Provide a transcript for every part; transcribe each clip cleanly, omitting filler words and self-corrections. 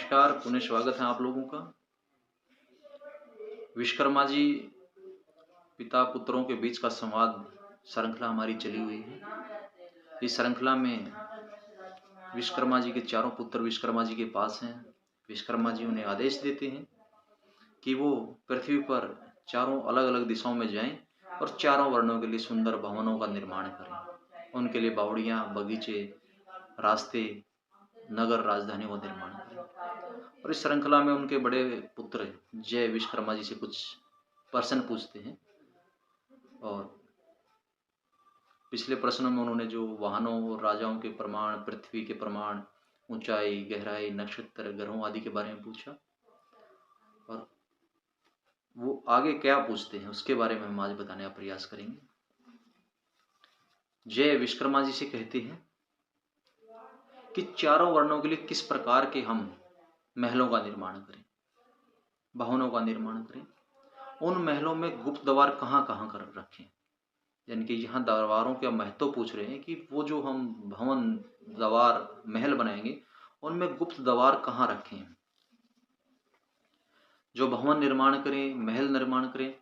नमस्कार, पुनः स्वागत है आप लोगों का। विश्वकर्मा जी पिता पुत्रों के बीच का संवाद श्रृंखला हमारी चली हुई है। इस श्रृंखला में विश्वकर्मा जी के चारों पुत्र विश्वकर्मा जी के पास हैं। विश्वकर्मा जी उन्हें आदेश देते हैं कि वो पृथ्वी पर चारों अलग अलग दिशाओं में जाएं और चारों वर्णों के लिए सुंदर भवनों का निर्माण करें। उनके लिए बावड़ियाँ, बगीचे, रास्ते, नगर, राजधानी का निर्माण करें। और इस श्रृंखला में उनके बड़े पुत्र जय विश्वकर्मा जी से कुछ प्रश्न पूछते हैं। और पिछले प्रश्नों में उन्होंने जो वाहनों और राजाओं के प्रमाण, पृथ्वी के प्रमाण, ऊंचाई, गहराई, नक्षत्र, ग्रहों आदि के बारे में पूछा। और वो आगे क्या पूछते हैं उसके बारे में हम आज बताने का प्रयास करेंगे। जय विश्वकर्मा जी से कहते हैं कि चारों वर्णों के लिए किस प्रकार के हम महलों का निर्माण करें, भवनों का निर्माण करें। उन महलों में गुप्त द्वार कहाँ कहाँ कर रखें। यानी कि यहाँ दरबारों का महत्व पूछ रहे हैं कि वो जो हम भवन, द्वार, महल बनाएंगे उनमें गुप्त द्वार कहाँ रखें। जो भवन निर्माण करें, महल निर्माण करें,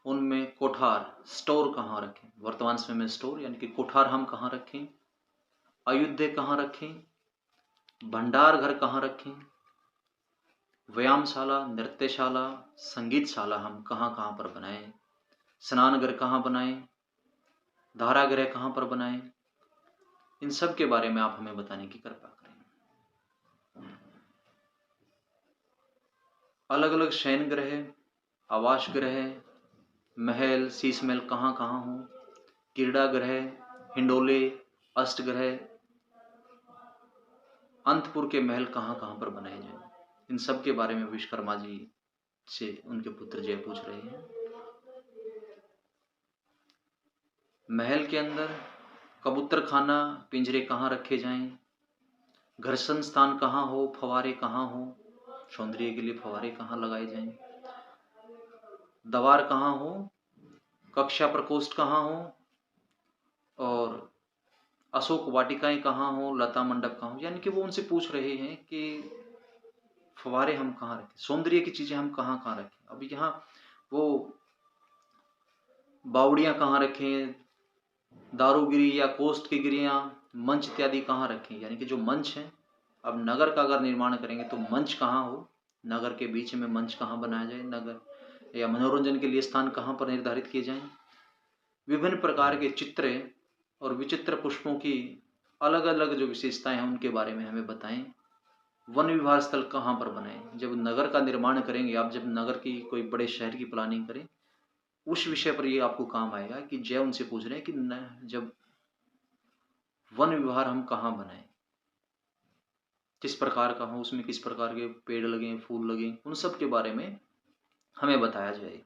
उनमें कोठार, स्टोर कहाँ रखें। वर्तमान समय में स्टोर यानी कि कोठार हम कहाँ रखें, अयुध्य कहाँ रखें, भंडार घर कहाँ रखें, व्यायामशाला, नृत्यशाला, संगीतशाला हम कहाँ कहाँ पर बनाएं, स्नान घर कहाँ बनाएं, धारागृह कहाँ पर बनाएं। इन सब के बारे में आप हमें बताने की कृपा करें। अलग अलग शयन गृह, आवास गृह, महल, शीश महल कहाँ कहाँ हो, क्रीड़ा गृह, हिंडोले, अष्टगृह, अंतपुर के महल कहाँ कहाँ पर बनाए जाएं। इन सब के बारे में विश्वकर्मा जी से उनके पुत्र जय पूछ रहे हैं। महल के अंदर कबूतर खाना, पिंजरे कहाँ रखे जाएं, घर्षण स्थान कहाँ हो, फवारे कहाँ हो, सौंदर्य के लिए फवारे कहाँ लगाए जाएं, द्वार कहाँ हो, कक्षा प्रकोष्ठ कहाँ हो, और अशोक वाटिकाएं कहाँ हो, लता मंडप कहाँ हो। यानी कि वो उनसे पूछ रहे हैं कि फवारे हम कहाँ रखें, सौंदर्य की चीजें हम कहाँ कहाँ रखें। अब यहाँ वो बावड़ियां कहाँ रखें, दारूगिरी या कोष्ठ की गिरियां, मंच इत्यादि कहाँ रखें। यानी कि जो मंच है, अब नगर का अगर निर्माण करेंगे तो मंच कहाँ हो, नगर के बीच में मंच कहाँ बनाया जाए, नगर या मनोरंजन के लिए स्थान कहाँ पर निर्धारित किए जाएं। विभिन्न प्रकार के चित्र और विचित्र पुष्पों की अलग अलग जो विशेषताएं हैं उनके बारे में हमें बताएं। वन विहार स्थल कहाँ पर बनाएं। जब नगर का निर्माण करेंगे आप, जब नगर की कोई बड़े शहर की प्लानिंग करें, उस विषय पर ये आपको काम आएगा कि जय उनसे पूछ रहे हैं कि जब वन विहार हम कहाँ बनाएं, किस प्रकार का हो, उसमें किस प्रकार के पेड़ लगे, फूल लगे, उन सब के बारे में हमें बताया जाए।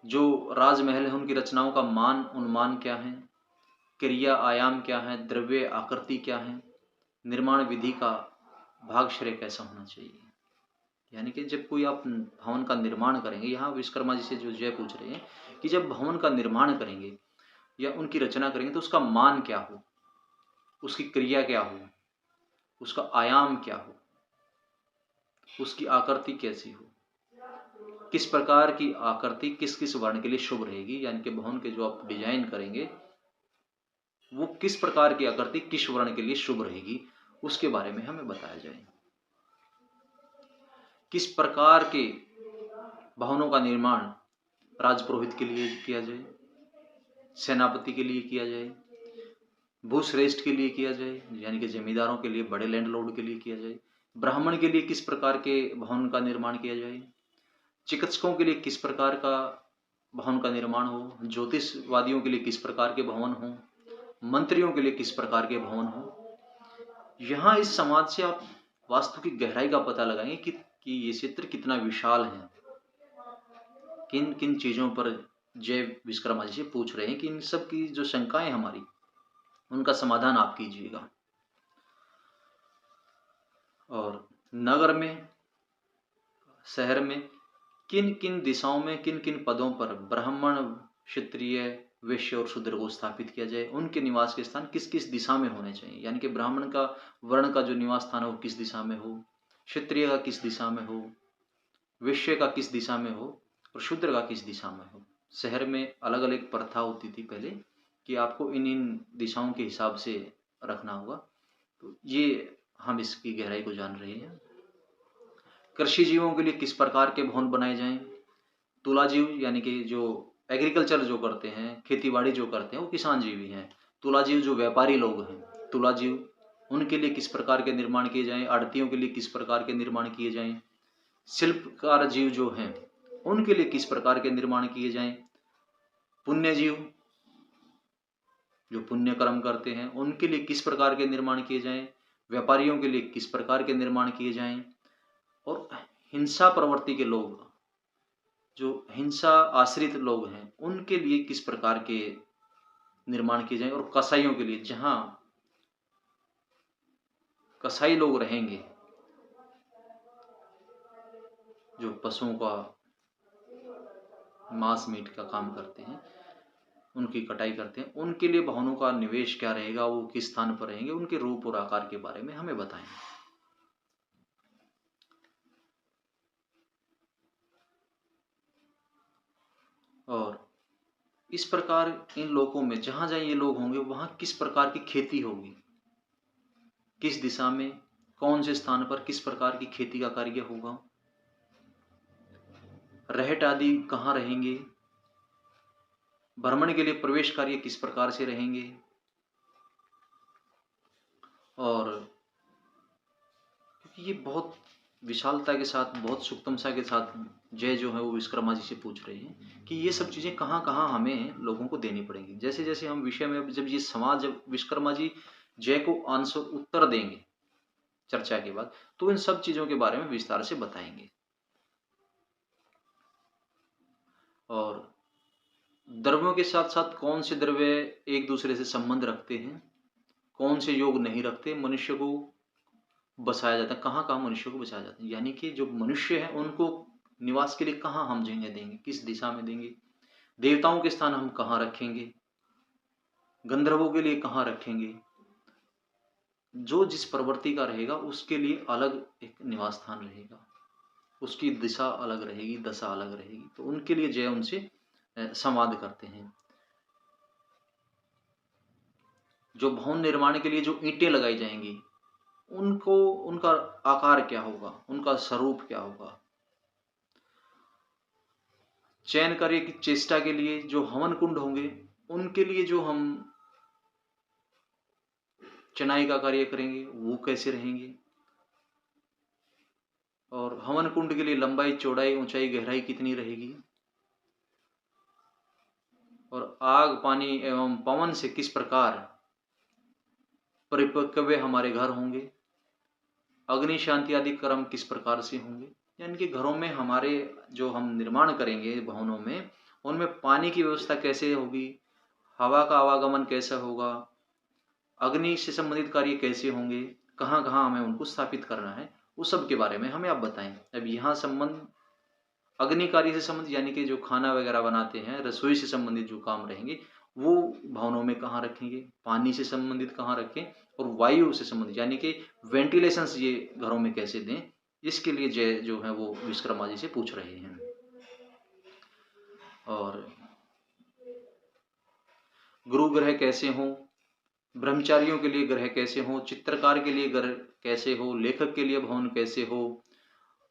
जो राजमहल है उनकी रचनाओं का मान, उन्मान क्या है, क्रिया आयाम क्या है, द्रव्य आकृति क्या है, निर्माण विधि का भाग श्रेय कैसा होना चाहिए। यानी कि जब कोई आप भवन का निर्माण करेंगे, यहाँ विश्वकर्मा जी से जो जय पूछ रहे हैं कि जब भवन का निर्माण करेंगे या उनकी रचना करेंगे तो उसका मान क्या हो, उसकी क्रिया क्या हो, उसका आयाम क्या हो, उसकी आकृति कैसी हो, किस प्रकार की आकृति किस किस वर्ण के लिए शुभ रहेगी। यानी कि भवन के जो आप डिजाइन करेंगे वो किस प्रकार की आकृति किस वर्ण के लिए शुभ रहेगी, उसके बारे में हमें बताया जाए। किस प्रकार के भवनों का निर्माण राजपुरोहित के लिए किया जाए, सेनापति के लिए किया जाए, भूश्रेष्ठ के लिए किया जाए, यानी कि जमींदारों के लिए, बड़े लैंडलॉर्ड के लिए किया जाए, ब्राह्मण के लिए किस प्रकार के भवन का निर्माण किया जाए, चिकित्सकों के लिए किस प्रकार का भवन का निर्माण हो, ज्योतिषवादियों के लिए किस प्रकार के भवन हो, मंत्रियों के लिए किस प्रकार के भवन हो। यहाँ इस समाज से आप वास्तु की गहराई का पता लगाएंगे कि ये क्षेत्र कितना विशाल है। किन किन चीजों पर जय विश्वकर्मा जी से पूछ रहे हैं कि इन सब की जो शंकाएं हमारी, उनका समाधान आप कीजिएगा। और नगर में, शहर में किन किन दिशाओं में, किन किन पदों पर ब्राह्मण, क्षत्रिय, वैश्य और शूद्र को स्थापित किया जाए। उनके निवास के स्थान किस किस दिशा में होने चाहिए, यानी कि ब्राह्मण का वर्ण का जो निवास स्थान है वो किस दिशा में हो, क्षत्रिय का किस दिशा में हो, वैश्य का किस दिशा में हो और शूद्र का किस दिशा में हो। शहर में अलग अलग प्रथा होती थी पहले कि आपको इन इन दिशाओं के हिसाब से रखना होगा। तो ये हम इसकी गहराई को जान रहे हैं। कृषि जीवों के लिए किस प्रकार के भवन बनाए जाएं। तुला जीव यानी कि जो एग्रीकल्चर जो करते हैं, खेती बाड़ी जो करते हैं, वो किसान जीव ही हैं। तुला जीव जो व्यापारी लोग हैं, तुला जीव, उनके लिए किस प्रकार के निर्माण किए जाएं। आड़तियों के लिए किस प्रकार के निर्माण किए जाएं। शिल्पकार जीव जो हैं उनके लिए किस प्रकार के निर्माण किए जाएं। पुण्य जीव जो पुण्य कर्म करते हैं उनके लिए किस प्रकार के निर्माण किए जाएं। व्यापारियों के लिए किस प्रकार के निर्माण किए जाएं। और हिंसा प्रवृत्ति के लोग, जो हिंसा आश्रित लोग हैं, उनके लिए किस प्रकार के निर्माण किए जाएं। और कसाईयों के लिए, जहां कसाई लोग रहेंगे, जो पशुओं का मांस मीट का काम करते हैं, उनकी कटाई करते हैं, उनके लिए भवनों का निवेश क्या रहेगा, वो किस स्थान पर रहेंगे, उनके रूप और आकार के बारे में हमें बताएं। और इस प्रकार इन लोगों में जहां जहां ये लोग होंगे वहां किस प्रकार की खेती होगी, किस दिशा में, कौन से स्थान पर किस प्रकार की खेती का कार्य होगा, रहट आदि कहाँ रहेंगे, भ्रमण के लिए प्रवेश कार्य किस प्रकार से रहेंगे। और क्योंकि ये बहुत विशालता के साथ, बहुत सूक्ष्मता के साथ जय जो है वो विश्वकर्मा जी से पूछ रहे हैं कि ये सब चीजें कहाँ कहाँ हमें लोगों को देनी पड़ेंगी। जैसे जैसे हम विषय में जब ये समाज, जब विश्वकर्मा जी जय को आंसर उत्तर देंगे चर्चा के बाद, तो इन सब चीजों के बारे में विस्तार से बताएंगे। और द्रव्यों के साथ साथ कौन से द्रव्य एक दूसरे से संबंध रखते हैं, कौन से योग नहीं रखते, मनुष्य को बसाया जाता है, कहाँ कहाँ मनुष्य को बसाया जाता है, यानी कि जो मनुष्य है उनको निवास के लिए कहाँ हम जगह देंगे, किस दिशा में देंगे, देवताओं के स्थान हम कहाँ रखेंगे, गंधर्वों के लिए कहाँ रखेंगे। जो जिस प्रवृत्ति का रहेगा उसके लिए अलग एक निवास स्थान रहेगा, उसकी दिशा अलग रहेगी, दशा अलग रहेगी। तो उनके लिए जय उनसे संवाद करते हैं। जो भवन निर्माण के लिए जो ईंटें लगाई जाएंगी, उनको, उनका आकार क्या होगा, उनका स्वरूप क्या होगा। चयन कार्य की चेष्टा के लिए जो हवन कुंड होंगे, उनके लिए जो हम चनाई का कार्य करेंगे वो कैसे रहेंगे। और हवन कुंड के लिए लंबाई, चौड़ाई, ऊंचाई, गहराई कितनी रहेगी। और आग, पानी एवं पवन से किस प्रकार परिपक्व हमारे घर होंगे। अग्नि शांति आदि कर्म किस प्रकार से होंगे। यानी कि घरों में हमारे जो हम निर्माण करेंगे भवनों में, उनमें पानी की व्यवस्था कैसे होगी, हवा का आवागमन कैसा होगा, अग्नि से संबंधित कार्य कैसे होंगे, कहाँ कहाँ हमें उनको स्थापित करना है, उस सब के बारे में हमें आप बताएं। अब यहाँ संबंध अग्नि कार्य से संबंधित, यानी कि जो खाना वगैरह बनाते हैं, रसोई से संबंधित जो काम रहेंगे वो भवनों में कहाँ रखेंगे, पानी से संबंधित कहाँ रखें, और वायु से संबंधित यानी कि वेंटिलेशन ये घरों में कैसे दें, इसके लिए जय जो है वो विश्वकर्मा जी से पूछ रहे हैं। और गुरु ग्रह कैसे हों, ब्रह्मचारियों के लिए ग्रह कैसे हो, चित्रकार के लिए ग्रह कैसे हो, लेखक के लिए भवन कैसे हो,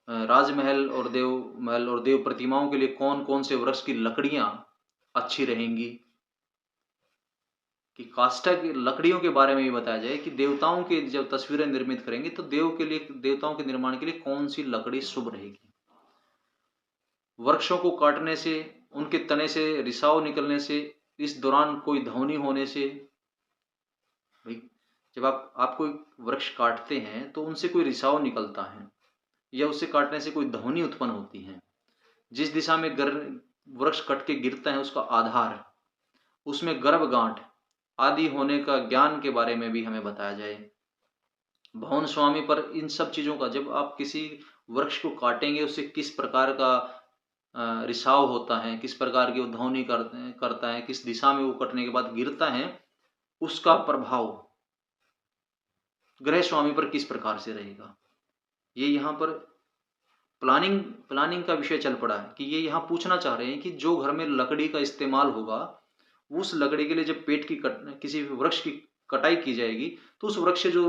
राजमहल और देव महल और देव प्रतिमाओं के लिए कौन कौन से वृक्ष की लकड़ियां अच्छी रहेंगी। कि काष्ठा की लकड़ियों के बारे में भी बताया जाए कि देवताओं के जब तस्वीरें निर्मित करेंगे तो देव के लिए, देवताओं के निर्माण के लिए कौन सी लकड़ी शुभ रहेगी। वृक्षों को काटने से, उनके तने से रिसाव निकलने से, इस दौरान कोई ध्वनि होने से, भाई जब आप कोई वृक्ष काटते हैं तो उनसे कोई रिसाव निकलता है या उससे काटने से कोई ध्वनि उत्पन्न होती है। जिस दिशा में वृक्ष कट के गिरता है उसका आधार, उसमें गर्भ गांठ आदि होने का ज्ञान के बारे में भी हमें बताया जाए। भवन स्वामी पर इन सब चीजों का, जब आप किसी वृक्ष को काटेंगे उससे किस प्रकार का रिसाव होता है, किस प्रकार की वो ध्वनि करता है, किस दिशा में वो कटने के बाद गिरता है, उसका प्रभाव ग्रह स्वामी पर किस प्रकार से रहेगा। ये यहाँ पर प्लानिंग का विषय चल पड़ा है कि ये यहाँ पूछना चाह रहे हैं कि जो घर में लकड़ी का इस्तेमाल होगा, उस लकड़ी के लिए जब पेड़ की किसी वृक्ष की कटाई की जाएगी तो उस वृक्ष से जो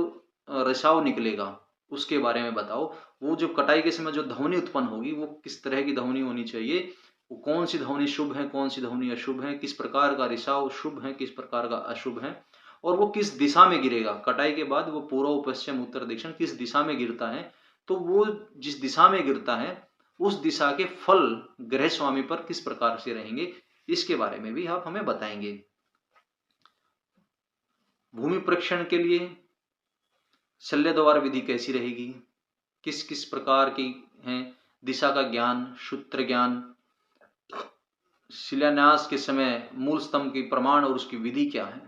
रिसाव निकलेगा उसके बारे में बताओ। वो जो कटाई के समय जो ध्वनि उत्पन्न होगी वो किस तरह की ध्वनि होनी चाहिए, वो कौन सी ध्वनि शुभ है, कौन सी ध्वनि अशुभ है, किस प्रकार का रिसाव शुभ है, किस प्रकार का अशुभ है, और वो किस दिशा में गिरेगा। कटाई के बाद वो पूर्व, पश्चिम, उत्तर, दक्षिण किस दिशा में गिरता है, तो वो जिस दिशा में गिरता है उस दिशा के फल ग्रह स्वामी पर किस प्रकार से रहेंगे, इसके बारे में भी आप हमें बताएंगे। भूमि परीक्षण के लिए शल्य द्वार विधि कैसी रहेगी, किस किस प्रकार की है, दिशा का ज्ञान, सूत्र ज्ञान, शिलान्यास के समय मूल स्तंभ की प्रमाण और उसकी विधि क्या है।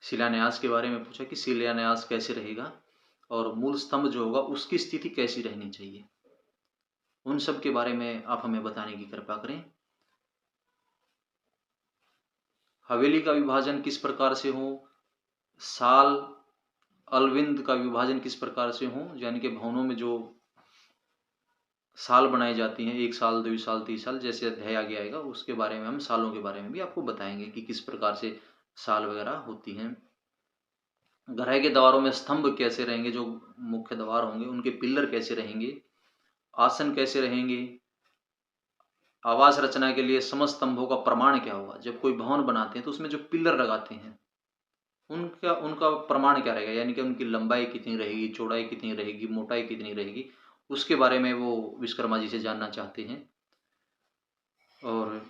शिलान्यास के बारे में पूछा कि शिलान्यास कैसे रहेगा और मूल स्तंभ जो होगा उसकी स्थिति कैसी रहनी चाहिए, उन सब के बारे में आप हमें बताने की कृपा करें। हवेली का विभाजन किस प्रकार से हो, साल अलविंद का विभाजन किस प्रकार से हो, यानी कि भवनों में जो साल बनाई जाती हैं, 1 साल, 2 साल, 3 साल, जैसे अध्याय आगे आएगा उसके बारे में हम सालों के बारे में भी आपको बताएंगे कि किस प्रकार से साल वगैरह होती हैं। ग्रह के द्वारों में स्तंभ कैसे रहेंगे, जो मुख्य द्वार होंगे उनके पिल्लर कैसे रहेंगे, आसन कैसे रहेंगे, आवास रचना के लिए समस्त स्तंभों का प्रमाण क्या होगा। जब कोई भवन बनाते हैं तो उसमें जो पिल्लर लगाते हैं उनका उनका प्रमाण क्या रहेगा, यानी कि उनकी लंबाई कितनी रहेगी, चौड़ाई कितनी रहेगी, मोटाई कितनी रहेगी, उसके बारे में वो विश्वकर्मा जी से जानना चाहते हैं। और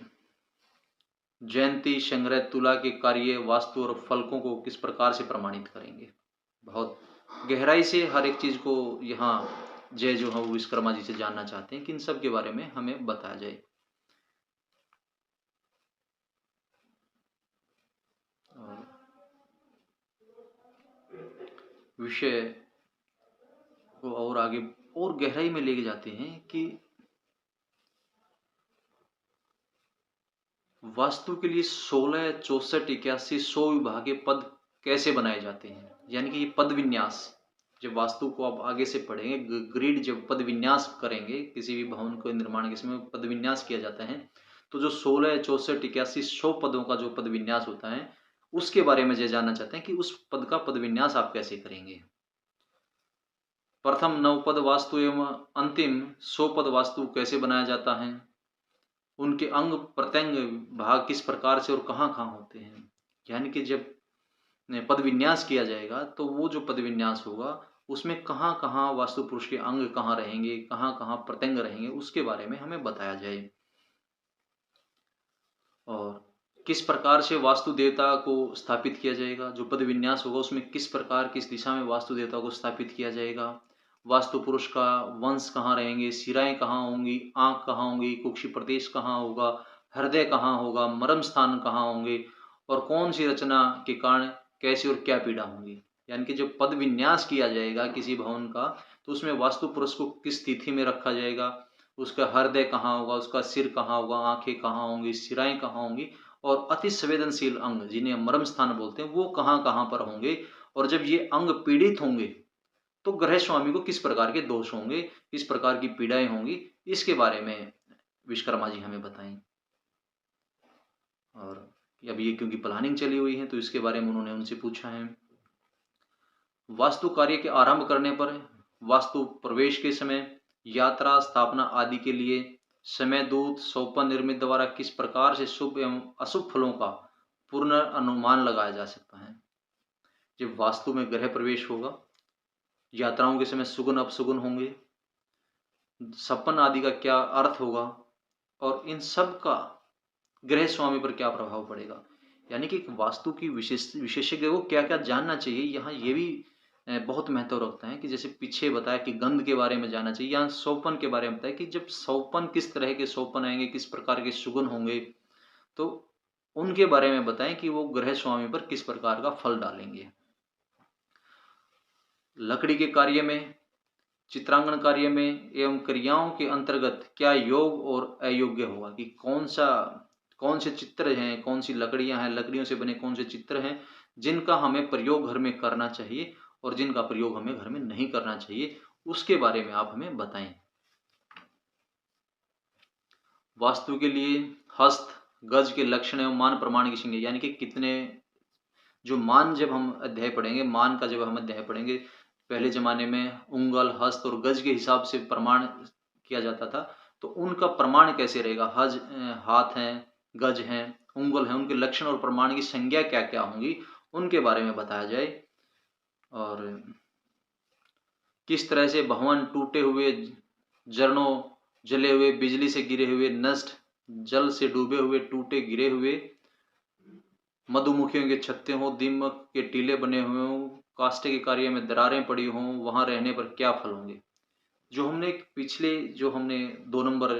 जयंती, संग्रह, तुला के कार्य, वास्तु और फलकों को किस प्रकार से प्रमाणित करेंगे। बहुत गहराई से हर एक चीज को यहाँ जय जो है वो विश्वकर्मा जी से जानना चाहते हैं कि इन सब के बारे में हमें बताया जाए। विषय को और आगे और गहराई में लेके जाते हैं कि वास्तु के लिए 16, 64, 81, 100 विभागीय पद कैसे बनाए जाते हैं, यानी कि ये पद विन्यास। जब वास्तु को आप आगे से पढ़ेंगे, ग्रिड जब पद विन्यास करेंगे, किसी भी भवन को निर्माण के समय पद विन्यास किया जाता है, तो जो 16, 64, 81, 100 पदों का जो पद विन्यास होता है उसके बारे में ये जानना चाहते हैं कि उस पद का पद विन्यास आप कैसे करेंगे। प्रथम 9 पद वास्तु एवं अंतिम 100 पद वास्तु कैसे बनाया जाता है, उनके अंग प्रत्यंग भाग किस प्रकार से और कहाँ कहाँ होते हैं। यानी कि जब पद विन्यास किया जाएगा तो वो जो पद विन्यास होगा उसमें कहाँ कहाँ वास्तु पुरुष के अंग कहाँ रहेंगे, कहाँ कहाँ प्रत्यंग रहेंगे, उसके बारे में हमें बताया जाए। और किस प्रकार से वास्तु देवता को स्थापित किया जाएगा, जो पद विन्यास होगा उसमें किस प्रकार, किस दिशा में वास्तु देवता को स्थापित किया जाएगा, वास्तु पुरुष का वंश कहाँ रहेंगे, सिराएं कहाँ होंगी, आंख कहाँ होंगी, कुक्षी प्रदेश कहाँ होगा, हृदय कहाँ होगा, मर्म स्थान कहाँ होंगे, और कौन सी रचना के कारण कैसी और क्या पीड़ा होंगी। यानी कि जब पद विन्यास किया जाएगा किसी भवन का तो उसमें वास्तु पुरुष को किस तिथि में रखा जाएगा, उसका हृदय कहाँ होगा, उसका सिर कहाँ होगा, आंखें कहाँ होंगी, सिराएं कहाँ होंगी, और अति संवेदनशील अंग जिन्हें मर्म स्थान बोलते हैं वो कहाँ कहाँ पर होंगे। और जब ये अंग पीड़ित होंगे तो ग्रह स्वामी को किस प्रकार के दोष होंगे, किस प्रकार की पीड़ाएं होंगी, इसके बारे में विश्वकर्मा जी हमें बताएं। और अब ये क्योंकि प्लानिंग चली हुई है तो इसके बारे में उन्होंने उनसे पूछा है। वास्तु कार्य के आरंभ करने पर, वास्तु प्रवेश के समय, यात्रा, स्थापना आदि के लिए समय, दूत, सोपन निर्मित द्वारा किस प्रकार से शुभ एवं अशुभ फलों का पूर्ण अनुमान लगाया जा सकता है। जब वास्तु में ग्रह प्रवेश होगा, यात्राओं के समय सुगुन अपसुगुन होंगे, सपन आदि का क्या अर्थ होगा, और इन सब का ग्रह स्वामी पर क्या प्रभाव पड़ेगा। यानी कि वास्तु की विशेषज्ञ को क्या क्या जानना चाहिए, यहाँ ये भी बहुत महत्व रखता है कि जैसे पीछे बताया कि गंध के बारे में जानना चाहिए, यहाँ सोपन के बारे में बताया कि जब सोपन किस तरह के सोपन आएंगे, किस प्रकार के सुगुन होंगे, तो उनके बारे में बताएं कि वो ग्रह स्वामी पर किस प्रकार का फल डालेंगे। लकड़ी के कार्य में चित्रांकन कार्य में एवं क्रियाओं के अंतर्गत क्या योग और अयोग्य होगा, कि कौन से चित्र हैं, कौन सी लकड़ियां हैं, लकड़ियों से बने कौन से चित्र हैं जिनका हमें प्रयोग घर में करना चाहिए और जिनका प्रयोग हमें घर में नहीं करना चाहिए, उसके बारे में आप हमें बताएं। वास्तु के लिए हस्त गज के लक्षण एवं मान प्रमाण की संज्ञा, यानी कि कितने, जो मान जब हम अध्याय पढ़ेंगे, मान का जब हम अध्याय पढ़ेंगे, पहले जमाने में उंगल हस्त और गज के हिसाब से प्रमाण किया जाता था, तो उनका प्रमाण कैसे रहेगा, हाथ हैं, गज हैं, उंगल हैं, उनके लक्षण और प्रमाण की संज्ञा क्या क्या होंगी, उनके बारे में बताया जाए। और किस तरह से भवन टूटे हुए, झरनों जले हुए, बिजली से गिरे हुए, नष्ट, जल से डूबे हुए, टूटे गिरे हुए, मधुमक्खियों के छत्ते हों, दीमक के टीले बने हुए हों, काष्ठ के कार्य में दरारें पड़ी हों, वहां रहने पर क्या फल होंगे। जो हमने पिछले, जो हमने 2 नंबर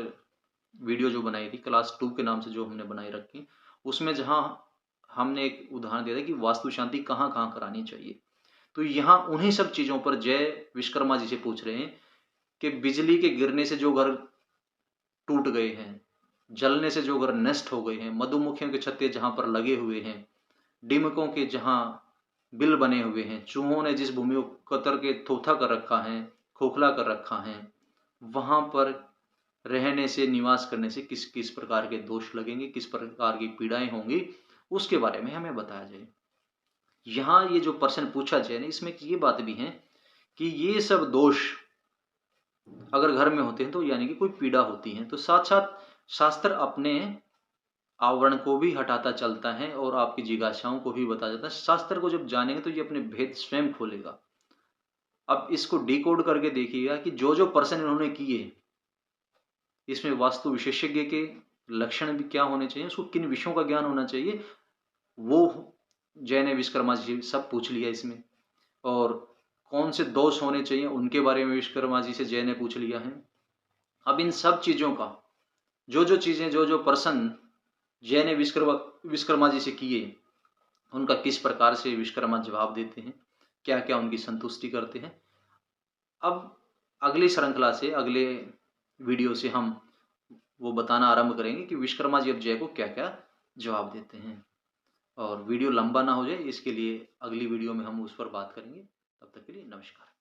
वीडियो जो बनाई थी क्लास 2 के नाम से जो हमने बनाई रखी, उसमें जहां हमने एक उदाहरण दिया था कि वास्तु शांति कहाँ कहाँ करानी चाहिए, तो यहाँ उन्हीं सब चीजों पर जय विश्वकर्मा जी से पूछ रहे हैं कि बिजली के गिरने से जो घर टूट गए हैं, जलने से जो घर नष्ट हो गए हैं, मधुमक्खियों के छत्ते जहां पर लगे हुए हैं, दीमकों के जहां बिल बने हुए हैं, चूहों ने जिस भूमि को कतर के थोथा कर रखा है, खोखला कर रखा है, वहां पर रहने से, निवास करने से किस किस प्रकार के दोष लगेंगे, किस प्रकार की पीड़ाएं होंगी, उसके बारे में हमें बताया जाए। यहाँ ये जो प्रश्न पूछा जाए ना, इसमें ये बात भी है कि ये सब दोष अगर घर में होते हैं तो यानी कि कोई पीड़ा होती है, तो साथ साथ शास्त्र अपने आवरण को भी हटाता चलता है और आपकी जिज्ञासाओं को भी बता जाता है। शास्त्र को जब जानेंगे तो ये अपने भेद स्वयं खोलेगा। अब इसको डिकोड करके देखिएगा कि जो जो प्रश्न इन्होंने किए, इसमें वास्तु विशेषज्ञ के लक्षण भी क्या होने चाहिए, उसको किन विषयों का ज्ञान होना चाहिए, वो जय ने विश्वकर्मा जी सब पूछ लिया इसमें। और कौन से दोष होने चाहिए उनके बारे में विश्वकर्मा जी से जय ने पूछ लिया है। अब इन सब चीजों का जो जो चीजें, जो जो प्रश्न जय ने विश्वकर्मा जी से किए, उनका किस प्रकार से विश्वकर्मा जवाब देते हैं, क्या क्या उनकी संतुष्टि करते हैं। अब अगली श्रृंखला से, अगले वीडियो से हम वो बताना आरंभ करेंगे कि विश्वकर्मा जी अब जय को क्या क्या जवाब देते हैं। और वीडियो लंबा ना हो जाए इसके लिए अगली वीडियो में हम उस पर बात करेंगे। तब तक के लिए नमस्कार।